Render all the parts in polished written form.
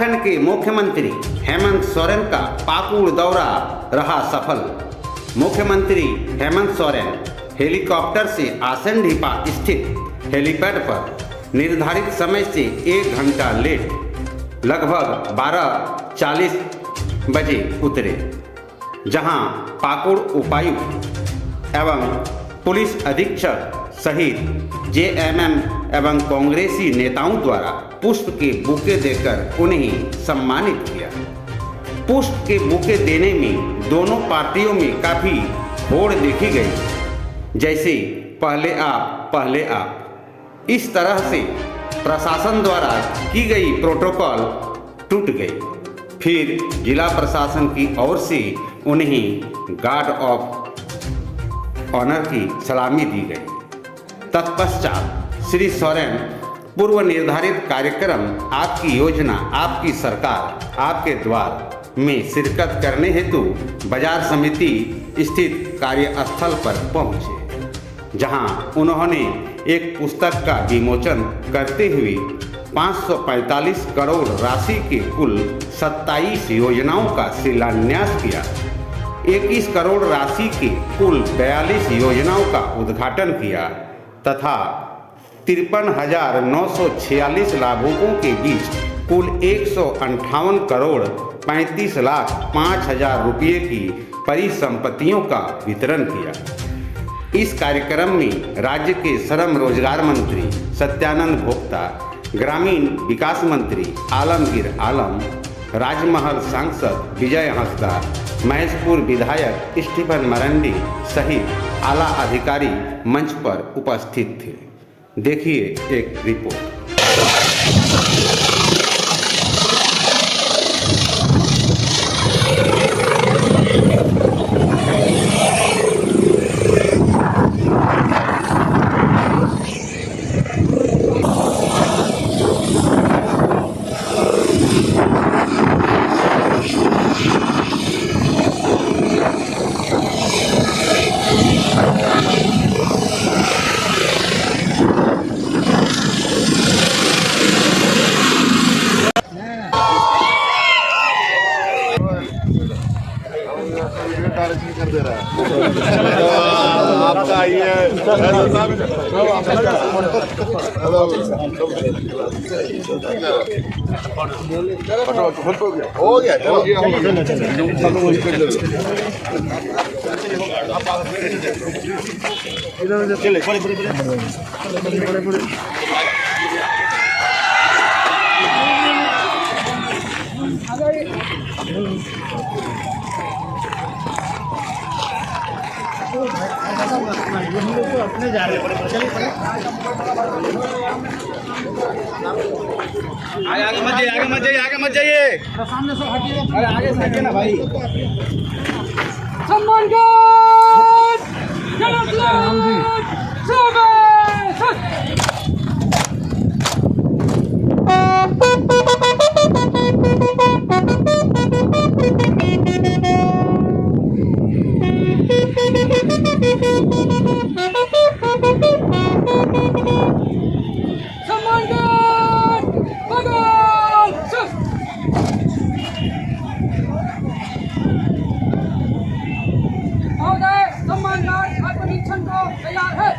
झारखंड के मुख्यमंत्री हेमंत सोरेन का पाकुड़ दौरा रहा सफल। मुख्यमंत्री हेमंत सोरेन हेलीकॉप्टर से आसनढीपा स्थित हेलीपैड पर निर्धारित समय से 1 घंटा लेट लगभग 12:40 बजे उतरे, जहां पाकुड़ उपायुक्त एवं पुलिस अधीक्षक सहित जेएमएम एवं कांग्रेसी नेताओं द्वारा पुष्प के बुके देकर उन्हें सम्मानित किया। पुष्प के बुके देने में दोनों पार्टियों में काफी होड़ देखी गई, जैसे पहले आप। इस तरह से प्रशासन द्वारा की गई प्रोटोकॉल टूट गई। फिर जिला प्रशासन की ओर से उन्हें गार्ड ऑफ ऑनर की सलामी दी गई। तत्पश्चात श्री सोरेन पूर्व निर्धारित कार्यक्रम आपकी योजना आपकी सरकार आपके द्वार में शिरकत करने हेतु बाजार समिति स्थित कार्यस्थल पर पहुंचे, जहां उन्होंने एक पुस्तक का विमोचन करते हुए 545 करोड़ राशि के कुल 27 योजनाओं का शिलान्यास किया। 21 करोड़ राशि के कुल 42 योजनाओं का उद्घाटन किया तथा 53,946 लाभुकों के बीच कुल 158 करोड़ 35 लाख 5,000 रुपये की परिसंपत्तियों का वितरण किया। इस कार्यक्रम में राज्य के श्रम रोजगार मंत्री सत्यानंद भोक्ता, ग्रामीण विकास मंत्री आलमगीर आलम, राजमहल सांसद विजय हंसदा, महेशपुर विधायक स्टीफन मरंडी सहित आला अधिकारी मंच पर उपस्थित थे। देखिए एक रिपोर्ट। कर दे रहा है आपका ये हो गया अपने जा रहे आगे मत जाइए सामने से हटिए। अरे आगे से हटिए ना भाई। सम्मान तैयार है।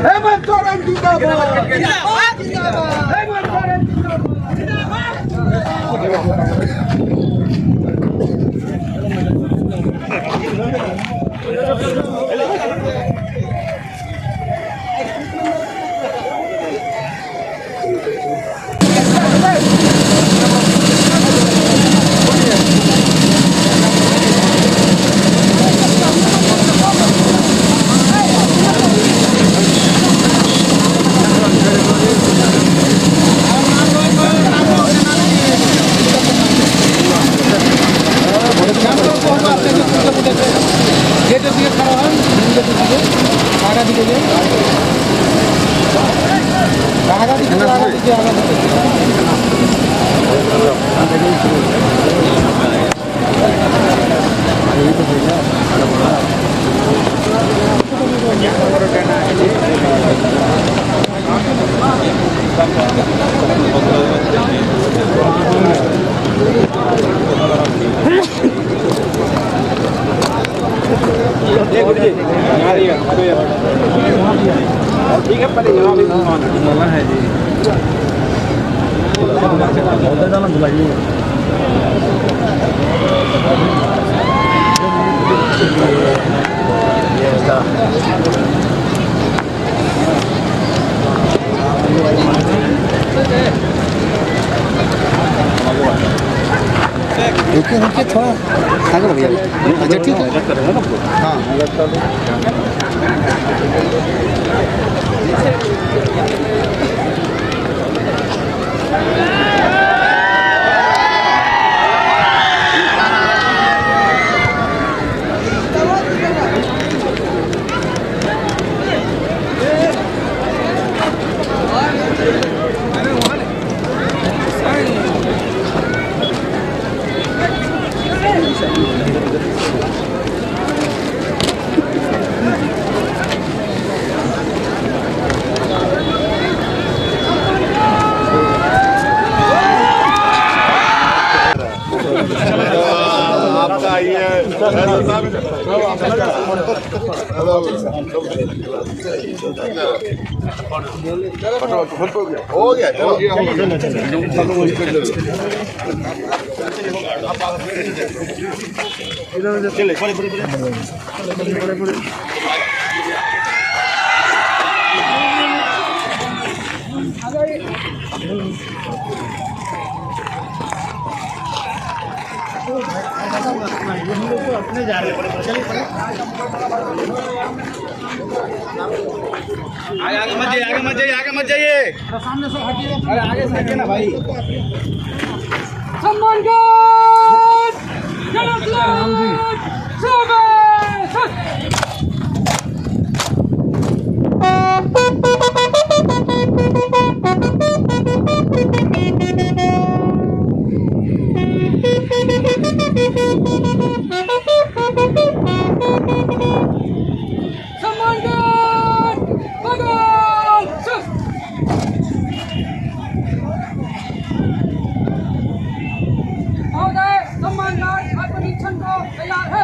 हेमंत सोरेन जिंदाबाद। ठीक है पहले यहाँ भी बोलना है जी रुकिए रुकिए थोड़ा आगे बढ़िए। अच्छा ठीक है हाँ आपका ये हो गया आगे मत जाइए, आगे मत जाइए, आगे मत जाइए। सामने से हटिए। अरे आगे से हटिए ना भाई। तैयार है।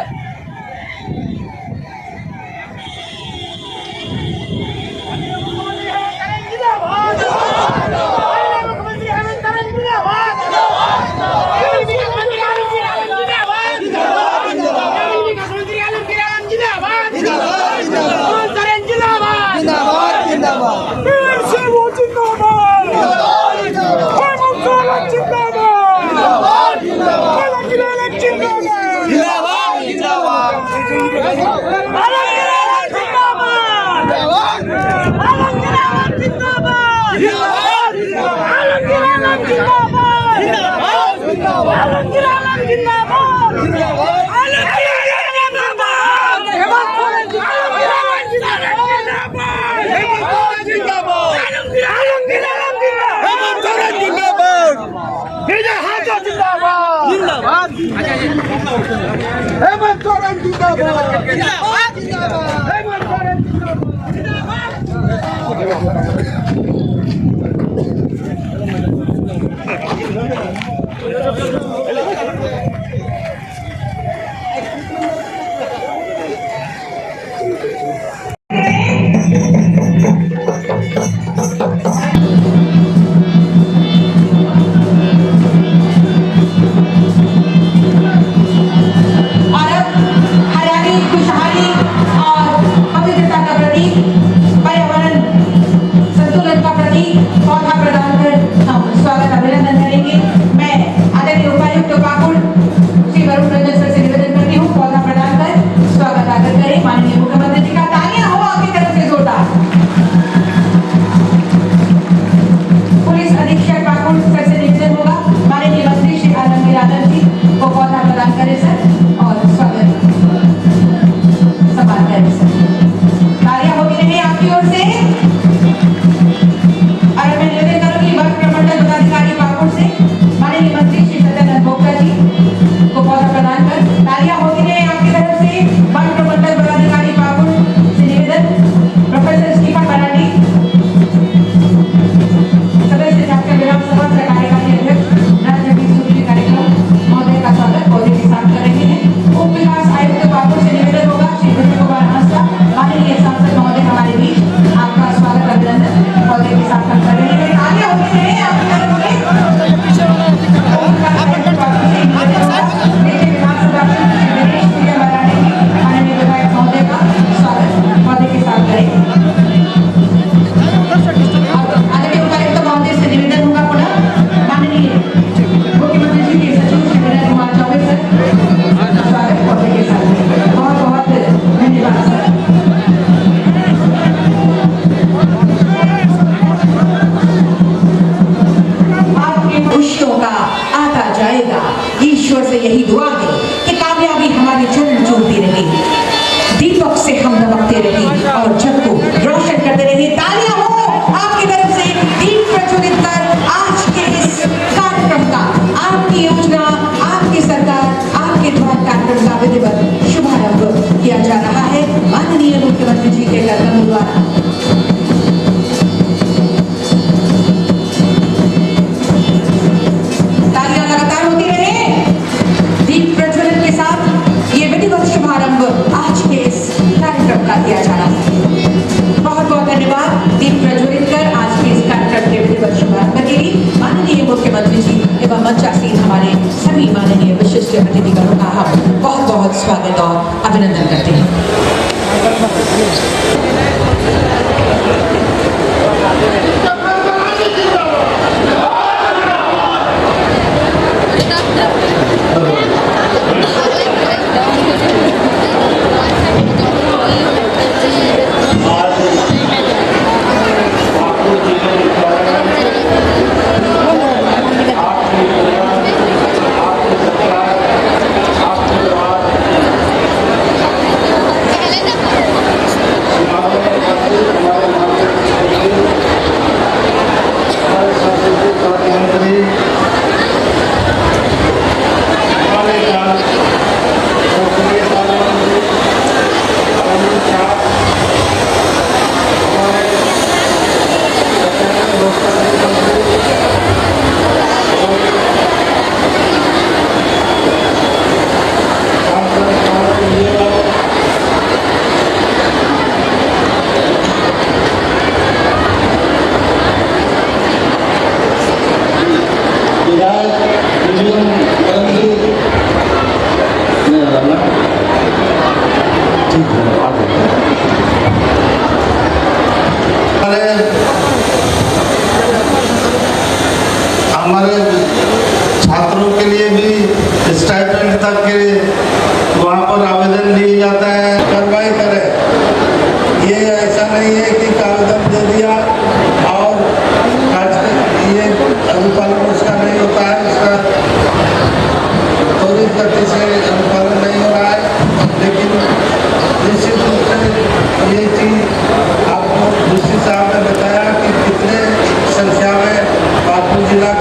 हेमंत सोरेन जिंदाबाद जिंदाबाद हेमंत सोरेन तालियां होगी नहीं आपकी ओर से। और मैं निवेदन यही दुआ है कि कामयाबी हमारे चरण चूमती रहे, दीपक से हम दमकते रहे और जग को रोशन करते रहे। तालियां हो आपकी तरफ से दीप प्रज्वलित कर आज के इस कार्यक्रम का, आपकी योजना, आपकी सरकार, आपके द्वारा कार्यक्रम का विधिवत शुभारंभ किया जा रहा है माननीय मुख्यमंत्री जी के कदमों द्वारा। तालियां लगातार होती रहे, दीप प्रज्वलन के साथ ये विधिवत शुभारंभ आज के इस कार्यक्रम का किया जा रहा है। बहुत बहुत धन्यवाद दीप प्रज्वलित कर आज के इस कार्यक्रम के विधिवत शुभारंभ के लिए माननीय मुख्यमंत्री जी एवं मंचासीन हमारे सभी माननीय विशिष्ट अतिथिगणों का हम बहुत बहुत स्वागत और अभिनंदन करते हैं। हमारे छात्रों के लिए भी स्टाइपेंड तक के वहाँ पर आवेदन दिए जाता है। कार्रवाई करें, ये ऐसा नहीं है कि आवेदन दे दिया और ये अनुपालन उसका नहीं होता है, इसका त्वरित गति से अनुपालन नहीं हो रहा है। लेकिन निश्चित रूप से ये चीज़ आपको दूसरी साहब ने बताया कि कितने संख्या में पाकुड़ जिला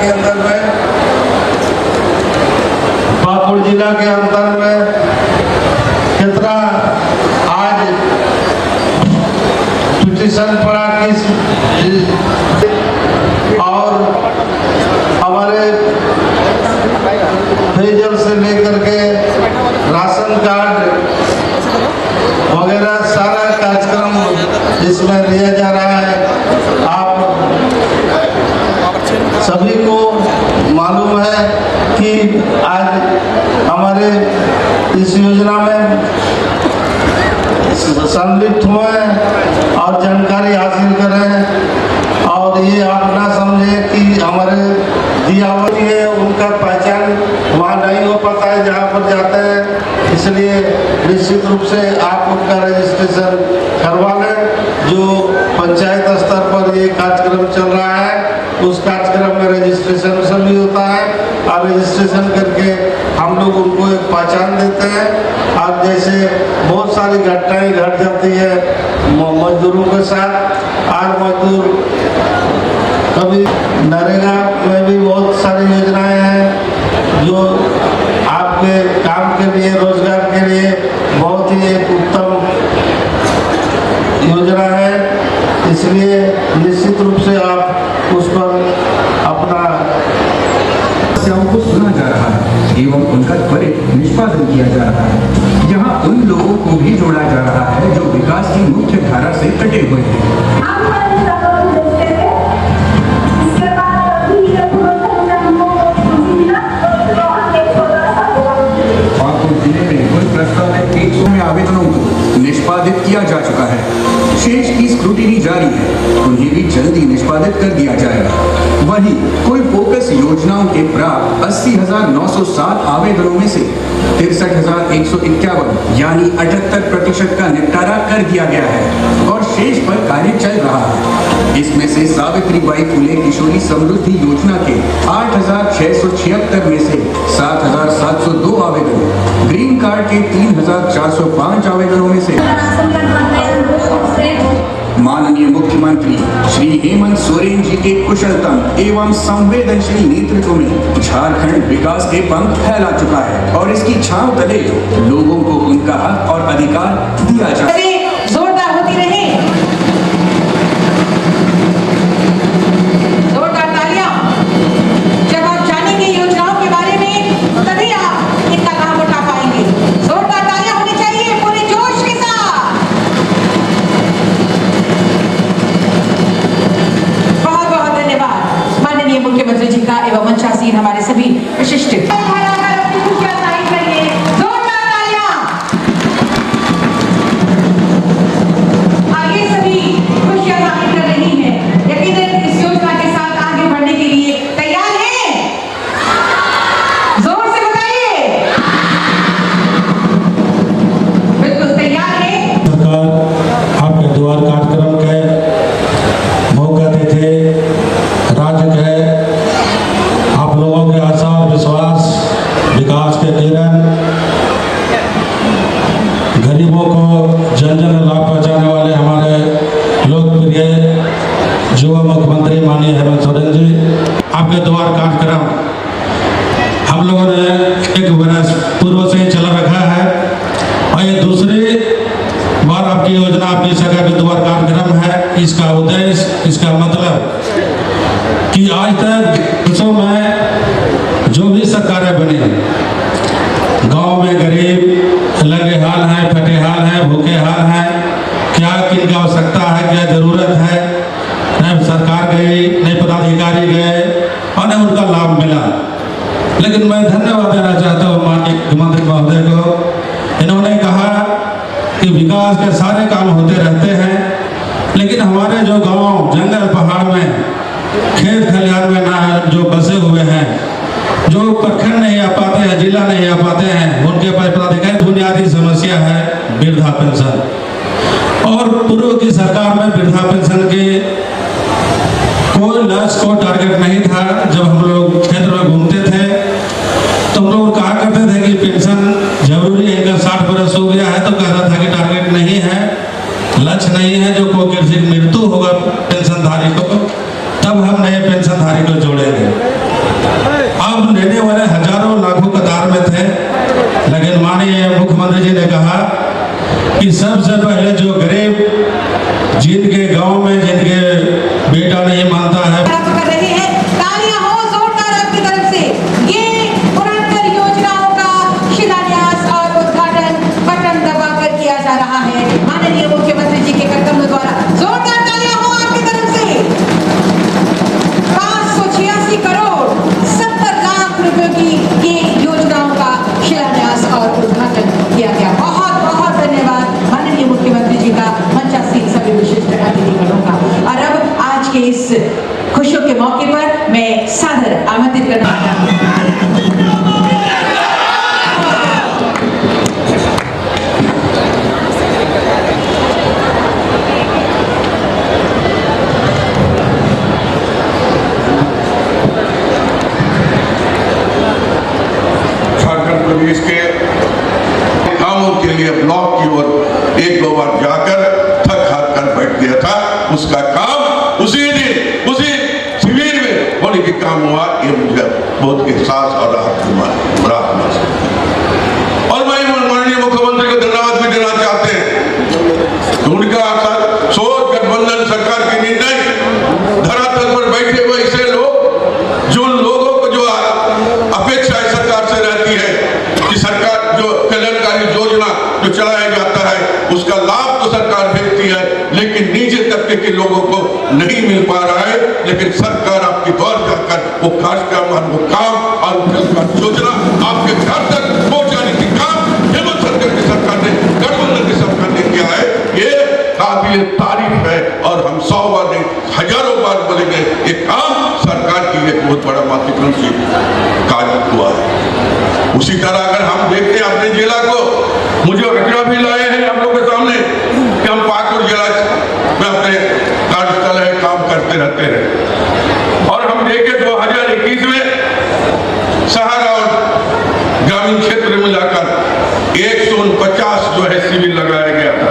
के अंदर में कितना आज पिटीशन पड़ा किस और हमारे पेयजल से लेकर के राशन कार्ड वगैरह सारा कार्यक्रम इसमें लिया जा रहा है। आप सभी को मालूम है कि आज हमारे इस योजना में सम्मिलित हुए और जानकारी हासिल करें और ये आप ना समझें कि हमारे दिया हुआ है उनका पहचान वहाँ नहीं हो पाता है जहाँ पर जाते हैं, इसलिए निश्चित रूप से आप उनका रजिस्ट्रेशन करवा लें। जो पंचायत स्तर पर ये कार्यक्रम चल रहा है उस कार्यक्रम में रजिस्ट्रेशन सभी होता है और रजिस्ट्रेशन करके हम लोग उनको एक पहचान देते हैं। और जैसे बहुत सारी घटनाएं घट जाती है मजदूरों के साथ, और मजदूर कभी नरेगा में भी बहुत सारी योजनाएं हैं जो आपके काम के लिए, रोजगार के लिए बहुत ही एक उत्तम योजना है। इसलिए निश्चित रूप से आप उस पर अपना समस्याओं को सुना जा रहा है एवं उनका त्वरित निष्पादन किया जा रहा है। यहाँ उन लोगों को भी जोड़ा जा रहा है जो विकास की मुख्य धारा से कटे हुए हैं। पाकुड़ जिले में निष्पादित कर दिया जाएगा। वहीं कुल फोकस योजनाओं के प्राप्त 80,907 आवेदनों में से 63,151 यानी 78% का निपटारा कर दिया गया है और शेष पर कार्य चल रहा है। इसमें से सावित्रीबाई फुले किशोरी समृद्धि योजना के 8,676 में से 7,702 आवेदन, ग्रीन कार्ड के 3,405 आवेदनों में से माननीय मुख्यमंत्री श्री हेमंत सोरेन जी के कुशलतम एवं संवेदनशील नेतृत्व में झारखंड विकास के पंख फैला चुका है और इसकी छांव तले लोगों को उनका हक और अधिकार दिया जाए। जोरदार होती रहे, जोरदार तालियां। जब आप जानेंगे योजनाओं के बारे में तभी आप इनका लाभ उठा पाएंगे। जोरदार तालियां होनी चाहिए पूरे जोश के साथ। बहुत बहुत धन्यवाद माननीय मुख्यमंत्री जी का एवं मंचासीन हमारे सभी विशिष्ट गरीबों को जन जन लाभ पहुंचाने वाले हमारे लोकप्रिय युवा मुख्यमंत्री माननीय हेमंत सोरेन जी, आपके द्वार कार्यक्रम हम लोगों ने एक वर्ष पूर्व से ही चला रखा है और ये दूसरी बार आपकी योजना आपकी सरकार के द्वार कार्यक्रम है। इसका उद्देश्य, इसका मतलब कि आज तक देशों में जो भी सरकारें बनी, गांव में गरीब लगे हाल है, फटे हाल है, भूखे हाल है, क्या किनकी आवश्यकता है, क्या जरूरत है, न सरकार गई, न पदाधिकारी गए और न उनका लाभ मिला। लेकिन मैं धन्यवाद देना चाहता हूँ माननीय मुख्यमंत्री महोदय को। इन्होंने कहा कि विकास के सारे काम होते रहते हैं, लेकिन हमारे जो गांव जंगल पहाड़ में खेत खलिहान में ना जो बसे हुए हैं, जो प्रखंड नहीं आ पाते हैं, जिला नहीं आ पाते हैं, उनके पास पदाधिकारी बुनियादी समस्या है वृद्धा पेंशन। और पूर्व की सरकार में वृद्धा पेंशन के कोई लक्ष्य को टारगेट नहीं था। जब हम लोग क्षेत्र में घूमते थे तो हम लोग कहा करते थे कि पेंशन जरूरी है, इनका 60 बरस हो गया है तो कहता था कि टारगेट नहीं है, लक्ष्य नहीं है, जो कोई किसी मृत्यु होगा पेंशनधारी को तब हम नए पेंशनधारी को जोड़ेंगे। अब लेने वाले हजारों लाखों कतार में थे, लेकिन माननीय मुख्यमंत्री जी ने कहा कि सबसे पहले जो गरीब जिनके गांव में जिनके बेटा नहीं मानता है, कर रहे हैं, तालियां हो जोरदार आपकी तरफ से। ये पुरंदर योजनाओं का शिलान्यास और उद्घाटन बटन दबाकर किया जा रहा है माननीय मुख्यमंत्री जी के कदमों द्वारा। जोरदार तालियां हो आपकी तरफ से। 586 करोड़ 70 लाख रुपयों की ये योजनाओं का शिलान्यास और उद्घाटन किया गया। बहुत बहुत धन्यवाद माननीय मुख्यमंत्री जी का, मंचासीन सभी विशिष्ट अतिथिगणों का। और अब आज के इस खुशियों के मौके पर मैं सादर आमंत्रित करना चाहती हूं झारखंड प्रदेश के कामों के लिए ब्लॉक की ओर एक दो बार जाकर थक हार कर बैठ गया था। उसका काम उसी दिन उसी शिविर में होने के काम हुआ, ये मुझे बहुत एहसास और राहत महसूस। और मैं माननीय मुख्यमंत्री को धन्यवाद भी देना चाहते हैं कि उनका सोच गठबंधन सरकार की निर्णय धरातल पर बैठे हुए ऐसे लोग, जो लोगों को जो अपेक्षा सरकार से रहती है कि सरकार जो कल्याणकारी योजना जो चलाया जाता है उसका लाभ तो सरकार भेजती है, लेकिन नीचे तबके के लोगों को नहीं मिल पा रहा है। लेकिन सरकार आपके द्वार जाकर वो कार्यक्रम और वो काम और योजना आपके घर तक पहुंचाने के काम हेमंत सरकार ने गठबंधन की सरकार ने किया है। ये काबिल तारीफ है और हम 100 बार नहीं हजारों बार बोलेंगे बहुत बड़ा महत्वपूर्ण कार्य हुआ है। उसी तरह अगर हम देखते हैं अपने जिला को, मुझे घटना भी लाए हैं हम लोग के सामने कि हम पाकुड़ जिला में अपने कार्यस्थल है काम करते रहते हैं, और हम देखे 2021 में शहर और ग्रामीण क्षेत्र में मिलाकर 149 जो है शिविर लगाया गया था,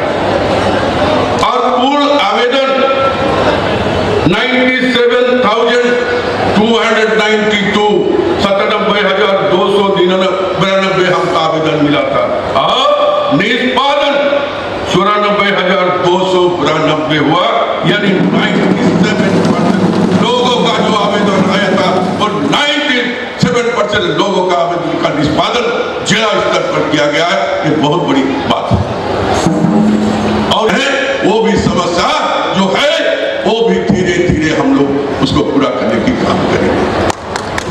और कुल आवेदन 97,292 हमको आवेदन मिला था, और निष्पादन 94,292 हुआ, यानी 97% लोगों का जो आवेदन आया था और 97% लोगों का आवेदन का निष्पादन जिला स्तर पर किया गया है। ये बहुत बड़ी बात है, और है वो भी समस्या जो है वो भी धीरे धीरे हम लोग उसको पूरा करने की काम करेंगे।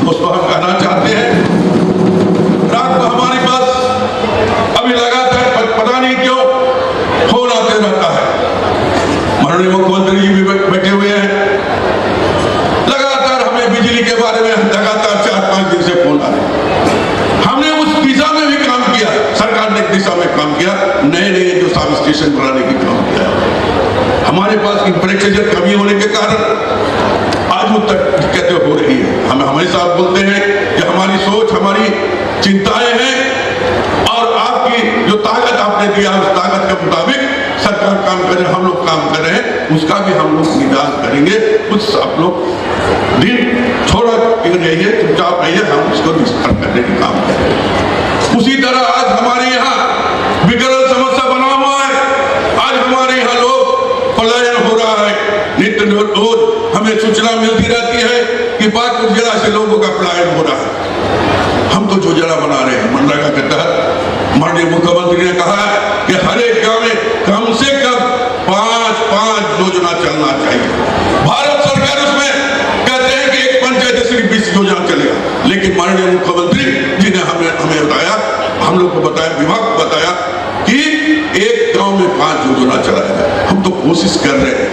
दोस्तों, हम कहना चाहते हैं, रात को हमारे पास अभी लगातार पता नहीं क्यों फोन आते रहता है, माननीय मुख्यमंत्री जी भी बैठे हुए हैं, लगातार हमें बिजली के बारे में लगातार 4-5 दिन से फोन आ रहे। हमने उस दिशा में भी काम किया, सरकार ने एक दिशा में काम किया, नए नए जो सब स्टेशन बनाने की काम किया। हमारे पास इंफ्रास्ट्रक्चर कमी होने के कारण आज वो तक दिक्कतें हो रही है। हम हमेशा बोलते हैं कि हमारी सोच, हमारी चिंताएं हैं, और आपकी जो ताकत आपने दिया उस ताकत के मुताबिक सरकार काम कर रहे हैं, हम लोग काम कर रहे हैं, उसका भी हम लोग निदान करेंगे। कुछ आप लोग दिन थोड़ा रहिए, चुपचाप रहिए, हम उसको निष्पादन करने का काम करेंगे। उसी तरह आज हमारे यहाँ विकराल समस्या बना हुआ है। आज हमारे यहाँ लोग पलायन हो रहा है, नित्य रोज हमें सूचना मिलती रहती है कि पाकुड़ जिला से लोगों का पलायन हो रहा है। हम तो योजना बना रहे हैं मनरेगा के तहत। माननीय मुख्यमंत्री ने कहा है कि हर एक गांव में कम से कम 5 योजना चलना चाहिए। भारत सरकार उसमें कहते हैं कि एक पंचायत से सिर्फ 20 योजना चलेगा, लेकिन माननीय मुख्यमंत्री जी ने हमें बताया, हम लोग को बताया, विभाग को बताया कि एक गांव में 5 योजना चलाएगा। हम तो कोशिश कर रहे हैं,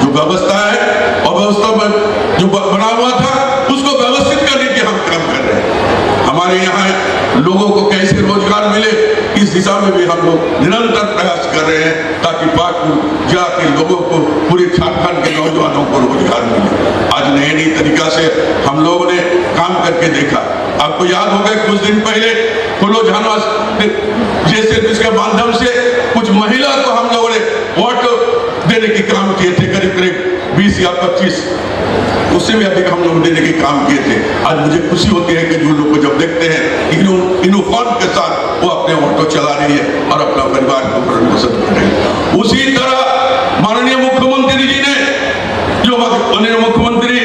जो व्यवस्था है और व्यवस्था में जो बना हुआ था उसको व्यवस्थित करने की हम काम कर रहे हैं। हमारे यहाँ लोगों को कैसे रोजगार मिले, इस दिशा में भी हम लोग निरंतर प्रयास कर रहे हैं, ताकि पाकुड़ जिला के लोगों को, पूरे झारखंड के नौजवानों को रोजगार मिले। आज नए नई तरीका से हम लोगों ने काम करके देखा। आपको याद होगा कुछ दिन पहले फुलो झानवा जैसे इसके माध्यम से कुछ महिला को हम लोगों ने वोट देने की काम किए थे, करीब 20 या 25, उससे भी अधिक हम लोग देने के काम किए थे। आज मुझे खुशी होती है कि जो लोग को जब देखते हैं यूनिफॉर्म के साथ वो अपने ऑटो चला रही है और अपना परिवार को भरण पोषण कर रही है। उसी तरह माननीय मुख्यमंत्री जी ने, जो माननीय मुख्यमंत्री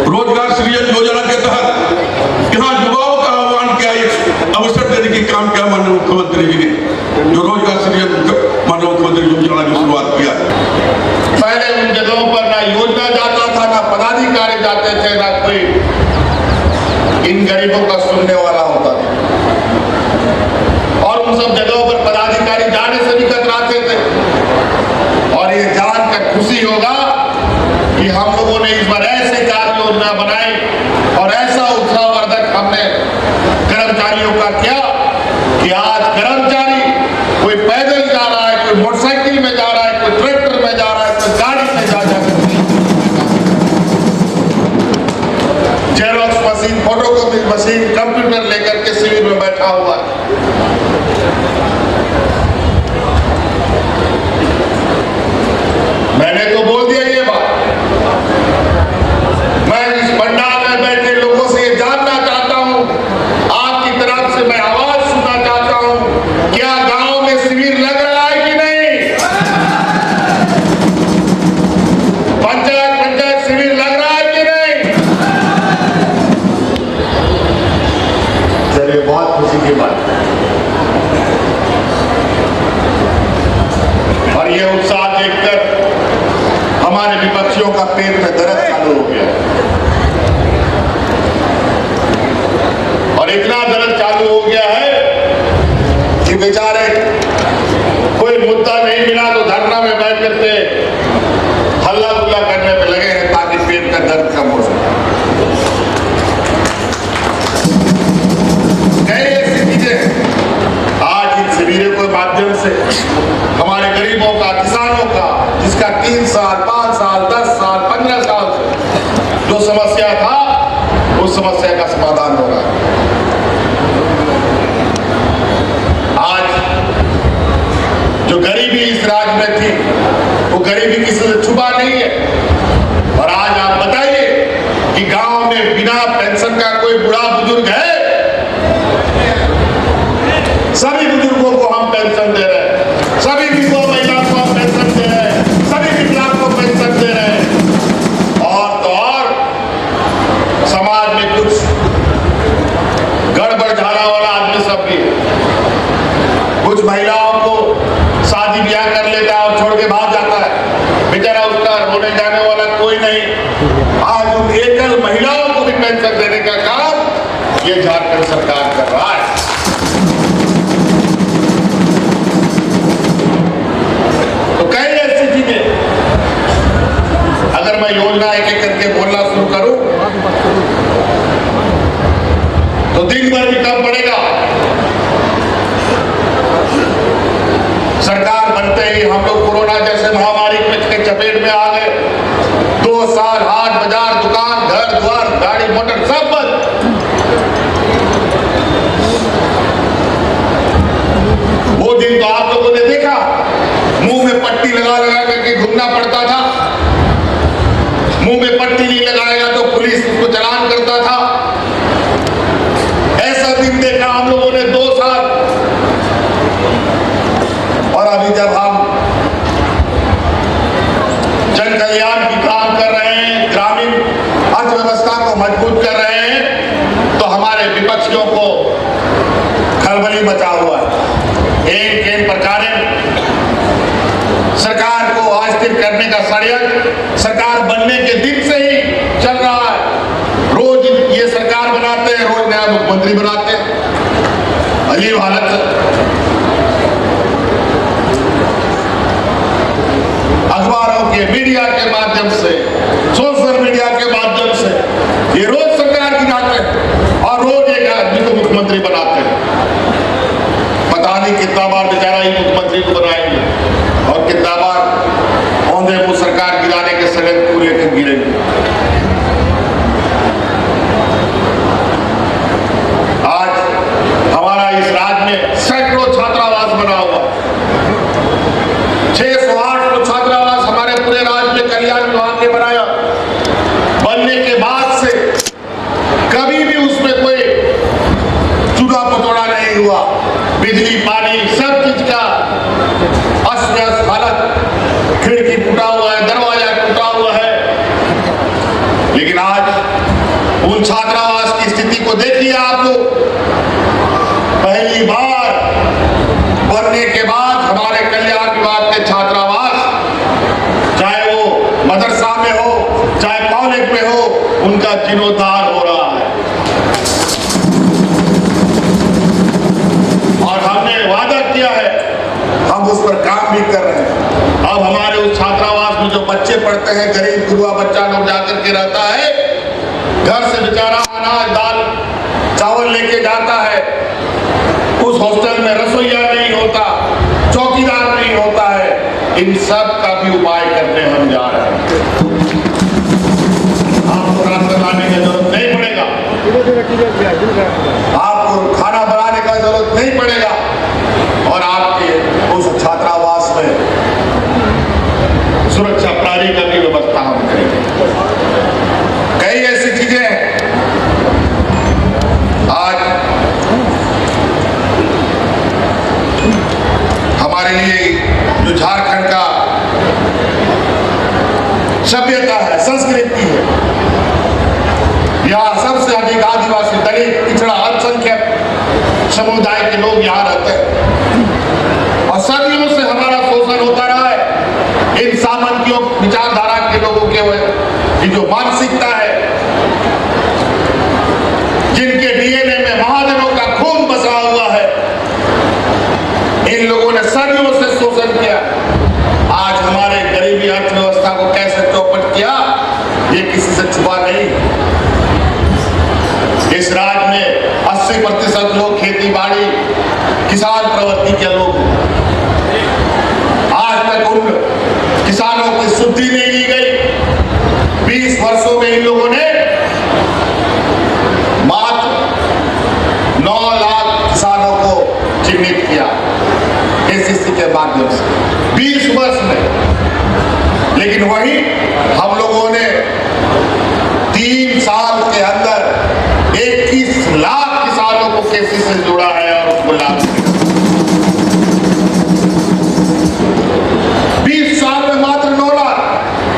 रोजगार सृजन योजना के तहत यहाँ युवाओं का आह्वान किया, अवसर देने की काम किया माननीय मुख्यमंत्री जी ने, जो रोजगार सृजन माननीय मुख्यमंत्री योजना की शुरुआत किया। पहले उन जगहों पर ना योजना जाता था, ना पदाधिकारी जाते थे, ना कोई इन गरीबों का सुनने वाला होता था, और उन सब जगहों पर पदाधिकारी जाने से भी कतराते थे। और ये जानकर खुशी होगा कि हम लोगों ने इस बार ऐसे कार्य योजना बनाई और ऐसा उत्साहवर्धक हमने कर्मचारियों का किया कि आज कर्मचारी कोई पैदल जा रहा है, कोई मोटरसाइकिल में जा रहा है, कोई ट्रैक्टर में जा रहा है, कोई गाड़ी में जा xerox machine, photocopy machine, computer लेकर के शिविर में बैठा हुआ है। मैंने तो बोल दिया ये बात। मैं इस पंडाल में बैठे लोगों से ये जानना चाहता हूं, आपकी तरफ से मैं आवाज सुनना चाहता हूं, क्या गांव में शिविर लग रहा है कि नहीं? पंचायत शिविर लग रहा है कि नहीं? चलिए, बहुत खुशी की बात है। और ये उत्साह देखकर हमारे विपक्षियों का पेट में दर्द चालू हो गया, और इतना दर्द चालू हो गया है कि बेचारे कोई मुद्दा नहीं मिला तो धरना में बैठ करके हल्ला गुल्ला करने पे लगे हैं। का दर्द कम हो सके। कई ऐसी चीजें आज इन शिविरों के माध्यम से हमारे गरीबों का, किसानों का, जिसका 3 साल 5 साल 10 साल 15 साल से जो समस्या था, उस समस्या का समाधान हो रहा है। आज जो गरीबी इस राज्य में थी, वो गरीबी किसी से छुपा नहीं है। और आज आप बताइए कि गांव में बिना पेंशन का कोई बूढ़ा बुजुर्ग है? सभी बुजुर्गों को हम पेंशन दे रहे हैं, सभी विधवा महिलाओं को हम पेंशन दे रहे हैं, सभी विकलांग को पेंशन दे रहे हैं। और तो और समाज में कुछ गड़बड़ झाड़ा वाला आदमी सब भी है। कुछ महिलाओं को शादी ब्याह कर लेता है और छोड़ के भाग जाता है, बेचारा उसका रोने जाने वाला कोई नहीं। आज उन एकल महिलाओं को भी पेंशन देने का काम ये झारखंड सरकार कर रहा है। तो कई ऐसी चीजें, अगर मैं योजना एक एक करके बोलना शुरू करूं तो दिन भर भी कम पड़ेगा। सरकार बनते ही हम लोग कोरोना जैसे महामारी के चपेट में आ गए। 2 साल हाट बाजार, दुकान, घर द्वार, गाड़ी मोटर सब बंद। वो दिन तो आप लोगों ने देखा, मुंह में पट्टी लगा लगा करके घूमना पड़ता था। मुंह में पट्टी नहीं लगाएगा तो पुलिस उसको चालान करता था। ऐसा दिन देखा हम लोगों ने 2 साल। और अभी जब हम जन कल्याण की काम कर रहे हैं, ग्रामीण अर्थव्यवस्था को मजबूत कर रहे हैं, तो हमारे विपक्षियों को खलबली मचा हुआ है। एक प्रकार सरकार को अस्थिर करने का षड्यंत्र सरकार बनने के दिन से ही चल रहा है। रोज ये सरकार बनाते हैं, रोज नया मुख्यमंत्री बनाते हैं। अजीब हालत है। अखबारों के, मीडिया के माध्यम से, सोशल मीडिया के माध्यम से ये रोज सरकार गिराते हैं और रोज एक आदमी को मुख्यमंत्री बनाते हैं। पता नहीं कितना बार बेचारा ही मुख्यमंत्री को बनाएंगे और कितना बार औंधे मुंह सरकार गिराने के षड्यंत्र को लेकर गिरेंगे। आज हमारा इस राज्य में सैकड़ों छात्रावास बना हुआ, 608 छात्रावास हमारे पूरे राज्य में कल्याण विभाग ने बनाया। बनने के बाद से कभी भी उसमें कोई चूल्हा पतोड़ा नहीं हुआ। बिजली, पानी, सब चीज का अस्त व्यस्त हालत। खिड़की टूटा हुआ है, दरवाजा टूटा हुआ है। लेकिन आज उन छात्रावास की स्थिति को देखिए आप लोग। पहली बार बनने के बाद हमारे कल्याण विभाग के छात्रावास, चाहे वो मदरसा में हो, चाहे कॉलेज में हो, उनका जीर्णोद्धार हो रहा है। और हमने वादा किया है, हम उस पर काम भी कर रहे हैं। अब हमारे उस छात्रावास में जो बच्चे पढ़ते हैं, गरीब गुरुआ बच्चा लोग जाकर के रहता है, घर से बेचारा अनाज दाल चावल लेके जाता है। उस हॉस्टल में रसोईया नहीं होता, चौकीदार नहीं होता है। इन सब का भी उपाय करने हम जा रहे हैं। आपको राशन लाने की जरूरत नहीं पड़ेगा, आपको खाना बनाने का जरूरत नहीं पड़ेगा। और आपके उस छात्रावास में सुरक्षा प्रहरी का भी व्यवस्था हम करेंगे। कई ऐसी चीजें हैं। आज हमारे लिए जो झारखंड का सभ्यता है, संस्कृति है, यहाँ सबसे अधिक आदिवासी, दलित, पिछड़ा, अल्पसंख्यक समुदाय के लोग यहाँ रहते हैं। और सदियों से हमारा शोषण होता रहा है। इन सामंतियों विचारधारा के लोगों की जो मानसिकता है, जिनके डीएनए में महाजनों का खून बसा हुआ है, इन लोगों ने सदियों से शोषण किया। आज हमारे गरीबी अर्थव्यवस्था को कैसे चौपट किया, ये किसी से छुपा नहीं। इस राज्य में 80% लोग खेती बाड़ी किसान प्रवृत्ति के लोग हैं। आज तक उन किसानों की सुधि नहीं ली गई। 20 वर्षों में इन लोगों ने मात्र 9 लाख किसानों को चिन्हित किया केसीसी के माध्यम से 20 वर्ष में। लेकिन वही हम लोगों ने 3 साल के अंदर 21 लाख किसानों को केसीसी से जोड़ा है और उसको लाभ दिया। 20 साल में मात्र 9 लाख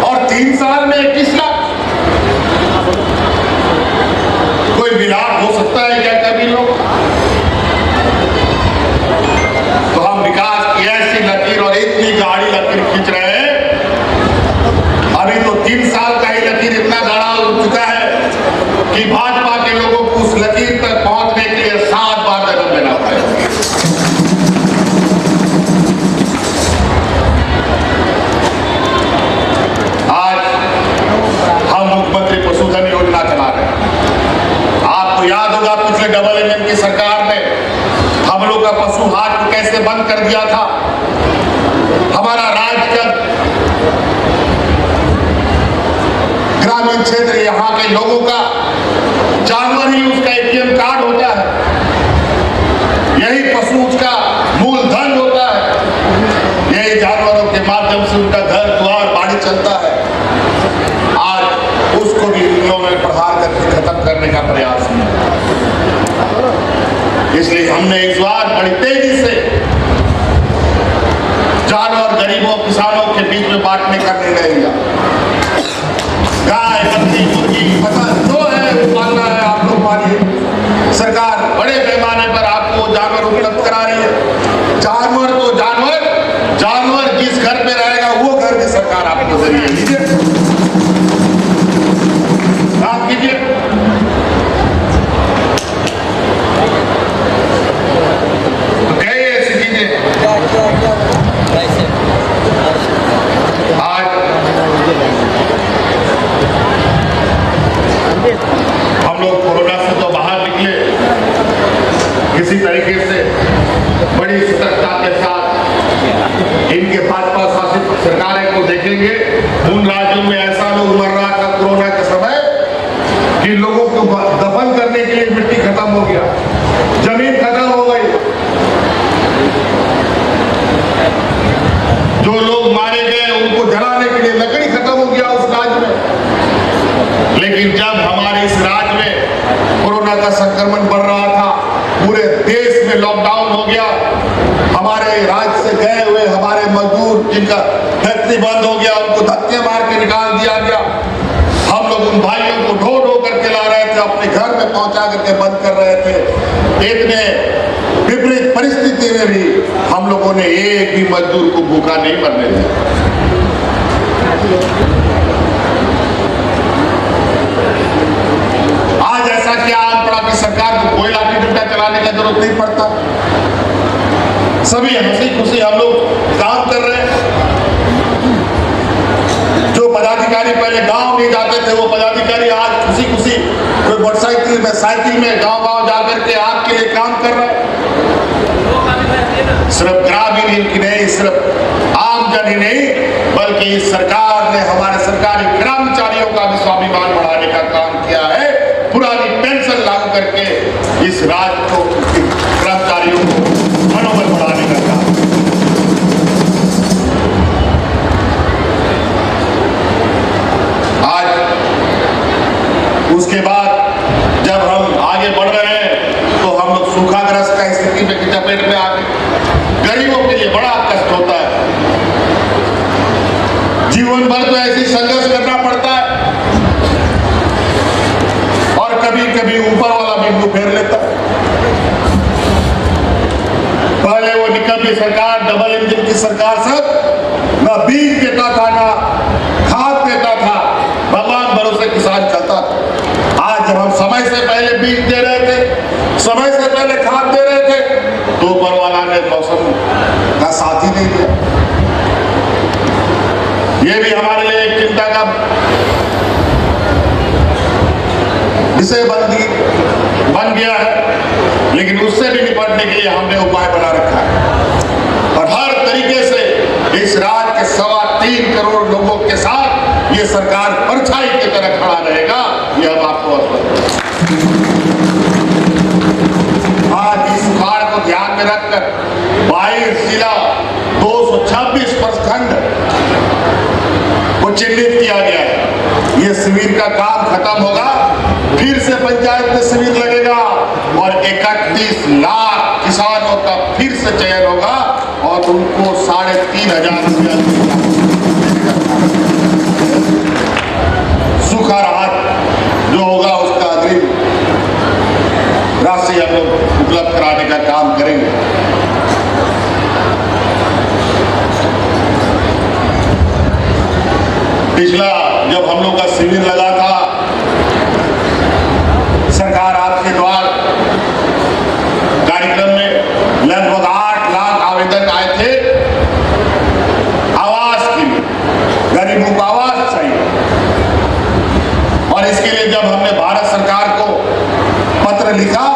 और 3 साल में 21 लाख। कोई विलाप हो सकता है क्या कभी लोग? तो हम विकास की ऐसी लकीर और इतनी गाढ़ी लकीर खींच रहे हैं। अभी तो 3 साल का ही लकीर इतना गाढ़ा हो चुका है कि भाजपा के लोगों को उस लकीर तक पहुंचने के लिए 7 बार जन्म लेना पड़ेगा। आज हम मुख्यमंत्री पशुधन योजना चला रहे हैं। आपको याद होगा पिछले डबल इंजन की सरकार ने हम लोग का पशु हाट को कैसे बंद कर दिया था। हमारा राज्य का ग्रामीण क्षेत्र, यहाँ के लोगों का जानवर ही उसका एटीएम कार्ड होता है, यही पशु उसका मूलधन होता है, यही जानवरों के माध्यम से उनका घर द्वार बाड़ी चलता है। आज उसको भी इन लोगों ने प्रहार करके खत्म करने का प्रयास किया। इसलिए हमने इस बार बड़ी तेजी से जानवर गरीबों किसानों के बीच में बांटने का निर्णय लिया। गाय, बकरी, मुर्गी, फसल जो है पालना है आप लोग मानिए। सरकार बड़े पैमाने पर आपको जानवर उपलब्ध करा रही है। जानवर तो जानवर जिस घर में रहेगा वो घर भी सरकार आपको जरिए लीजिए, काम कीजिए। कई ऐसी चीजें आज हम लोग कोरोना से तो बाहर निकले, किसी तरीके से बड़ी सतर्कता के साथ इनके भाजपा शासित सरकारें को देखेंगे। उन राज्यों में ऐसा लोग मर रहा था कोरोना के समय कि लोगों को दफन करने के लिए मिट्टी खत्म हो गया, जमीन खत्म हो गई। जो लोग मारे गए उनको जलाने के लिए लकड़ी खत्म हो गया उस राज्य में। लेकिन जब हमारे इस राज्य में कोरोना का संक्रमण बढ़ रहा था, पूरे देश में लॉकडाउन हो गया, हमारे राज्य से गए हुए हमारे मजदूर जिनका फैक्ट्री बंद हो गया उनको धक्के मार के निकाल दिया गया। हम लोग उन भाइयों को ढो ढो करके ला रहे थे, अपने घर में पहुंचा करके बंद कर रहे थे। इतने विपरीत परिस्थिति में भी हम लोगों ने एक भी मजदूर को भूखा नहीं मरने दिया। आज ऐसा क्या आन पड़ा कि सरकार को कोई लाठी डंडा चलाने की जरूरत नहीं पड़ता। सभी हंसी खुशी हम लोग काम कर रहे हैं। जो पदाधिकारी पहले गांव नहीं जाते थे वो पदाधिकारी आज खुशी खुशी कोई मोटरसाइकिल में साइकिल में गांव गांव जाकर के आपके लिए काम कर रहे हैं। सिर्फ ग्रामीण ही नहीं, सिर्फ आमजन ही नहीं, बल्कि इस सरकार ने हमारे सरकारी कर्मचारियों का भी स्वाभिमान बढ़ाने का काम किया है। पुरानी पेंशन लागू करके इस राज्य को कर्मचारियों को मनोबल बढ़ाने का काम। आज उसके बाद जब हम आगे बढ़ रहे हैं तो हम लोग सूखाग्रस्त का स्थिति में चपेट में आ गए। गरीबों के लिए बड़ा कष्ट होता है, जीवन भर तो ऐसी संघर्ष करना पड़ता है और कभी कभी ऊपर वाला बिंदु फेर लेता है। पहले वो निकम्मी सरकार, डबल इंजन की सरकार सब ना बीज देता था ना खाद देता था, भगवान भरोसे किसान चलता था। आज जब हम समय से पहले बीज दे रहे थे, समय से पहले खाद दे रहे थे, तो ऊपर वाला ने मौसम का साथ ही नहीं दिया। ये भी हमारे लिए एक चिंता का विषयबंदी बन गया है, लेकिन उससे भी निपटने के लिए हमने उपाय बना रखा है और हर तरीके से इस राज्य के 3.25 करोड़ लोगों के साथ ये सरकार परछाई की तरह खड़ा रहेगा, ये हम आपको आज इस सुखाड़ को ध्यान में रखकर 22 जिला 226 प्रखंड को चिन्हित किया गया है। ये शिविर का काम खत्म होगा, फिर से पंचायत में शिविर लगेगा और 31 लाख किसानों का फिर से चयन होगा और उनको 3,500 रुपया सूखा राहत जो होगा उसका अग्रिम राशि हम लोग उपलब्ध कराने का काम करेंगे। पिछला जब हम लोग का शिविर लगा था, सरकार आपके द्वार कार्यक्रम में लगभग 8 लाख आवेदन आए थे आवास के लिए, गरीबों को आवास चाहिए। और इसके लिए जब हमने भारत सरकार को पत्र लिखा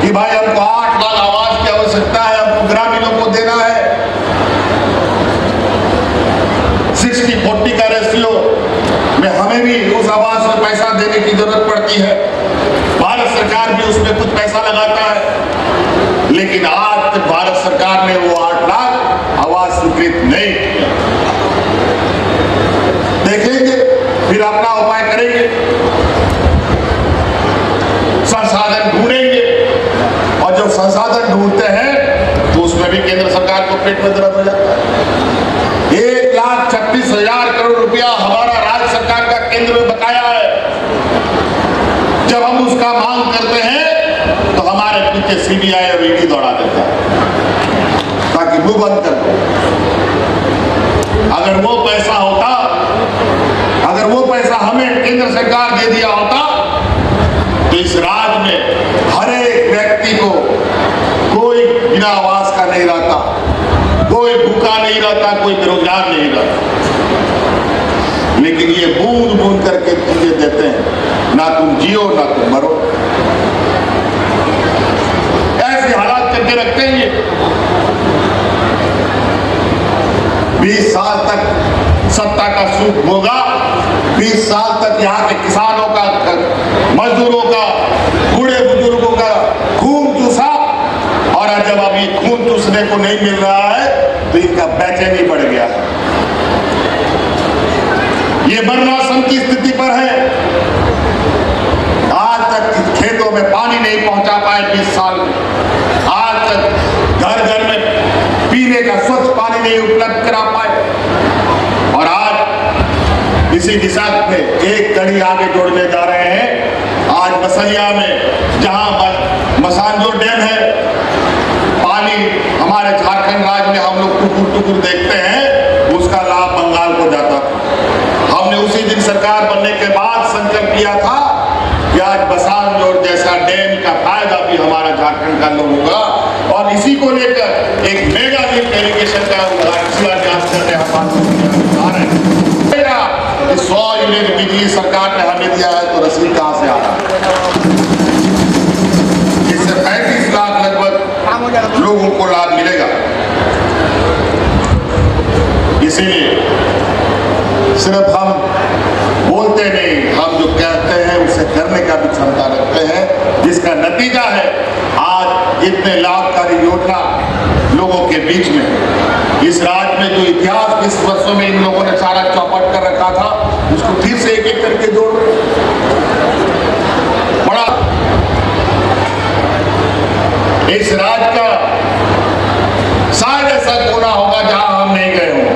कि भाई हमको 8 लाख आवास की आवश्यकता है, हमको ग्रामीणों को देना है, 60-40 का रेशियो में हमें भी उस आवास में पैसा देने की जरूरत पड़ती है, भारत सरकार भी उसमें कुछ पैसा लगाता है, लेकिन आज तक भारत सरकार ने वो 8 लाख आवास स्वीकृत नहीं किया। देखेंगे, फिर अपना उपाय करेंगे, संसाधन ढूंढेंगे और जब संसाधन ढूंढते हैं तो उसमें भी केंद्र सरकार को पेट में दर्द हो जाता है। 1,36,000 करोड़ रुपया हमारा राज्य सरकार का केंद्र में बकाया है। जब हम उसका मांग करते हैं तो हमारे पीछे सीबीआई और ईडी दौड़ा देता है ताकि मुंह बंद कर दो। अगर वो पैसा हमें केंद्र सरकार दे दिया होता तो इस राज्य में हर एक व्यक्ति को कोई बिना आवास का नहीं रहता, कोई भूखा नहीं रहता, कोई बेरोजगार नहीं रहता। लेकिन ये बूंद बूंद करके चीजें देते हैं, ना तुम जियो ना तुम मरो, ऐसे हालात करके रखते हैं। ये 20 साल तक सत्ता का सुख होगा, 20 साल तक यहाँ के किसानों का, मजदूरों का, बूढ़े बुजुर्गों का खून चूसा, और जब अब ये खून चूसने को नहीं मिल रहा है तो इनका बेचैनी बढ़ गया है। ये मरणासन की स्थिति पर है। आज तक खेतों में पानी नहीं पहुंचा पाए 20 साल में, आज तक घर घर में पीने का स्वच्छ पानी नहीं उपलब्ध करा पाए, और आज इसी दिशा में एक कड़ी आगे जोड़ने जा रहे हैं। आज बसलिया में जहां मसानजोर डैम है, पानी हमारे झारखंड राज्य में हम लोग टुकुर टुकुर देखते हैं, उसका लाभ बंगाल को जाता था। हमने उसी दिन सरकार बनने के बाद संकल्प किया था कि आज बसानजोर जैसा डैम का फायदा भी हमारा झारखंड का लोग होगा, और इसी को लेकर एक मेगा लिफ्ट इरिगेशन का शिलान्यास करने हम आ रहे हैं। 100 यूनिट बिजली सरकार ने हमें दिया है तो रसीद कहां से आ रहा है? इससे 35 लाख लगभग लोगों को लाभ मिलेगा। इसीलिए सिर्फ हम बोलते नहीं, हम जो कहते हैं उसे करने का भी क्षमता रखते हैं, जिसका नतीजा है आज इतने लाभकारी योजना लोगों के बीच में। इस राज्य में जो इतिहास 20 वर्षों में इन लोगों ने सारा चौपट कर रखा था, उसको फिर से एक एक करके जोड़ बड़ा। इस राज्य का शायद ऐसा कोना होगा जहां हम नहीं गए हों,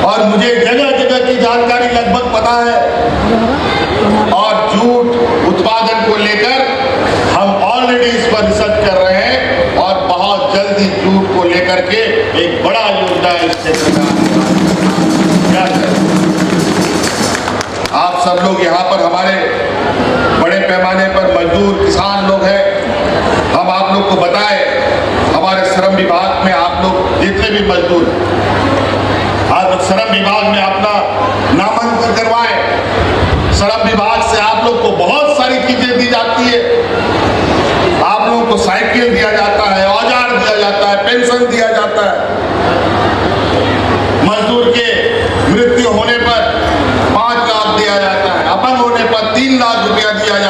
और मुझे जगह जगह की जानकारी लगभग पता है, और जूट उत्पादन को लेकर हम ऑलरेडी इस पर रिसर्च कर रहे हैं, और बहुत जल्दी जूट को लेकर के एक बड़ा योजना इस क्षेत्र में आप सब लोग यहाँ पर हमारे बड़े पैमाने पर मजदूर किसान लोग हैं। हम आप लोग को बताएं, हमारे श्रम विभाग में आप लोग जितने भी मजदूर, आप श्रम विभाग में अपना नामांकन करवाएं। श्रम विभाग से आप लोग को रुपया दिया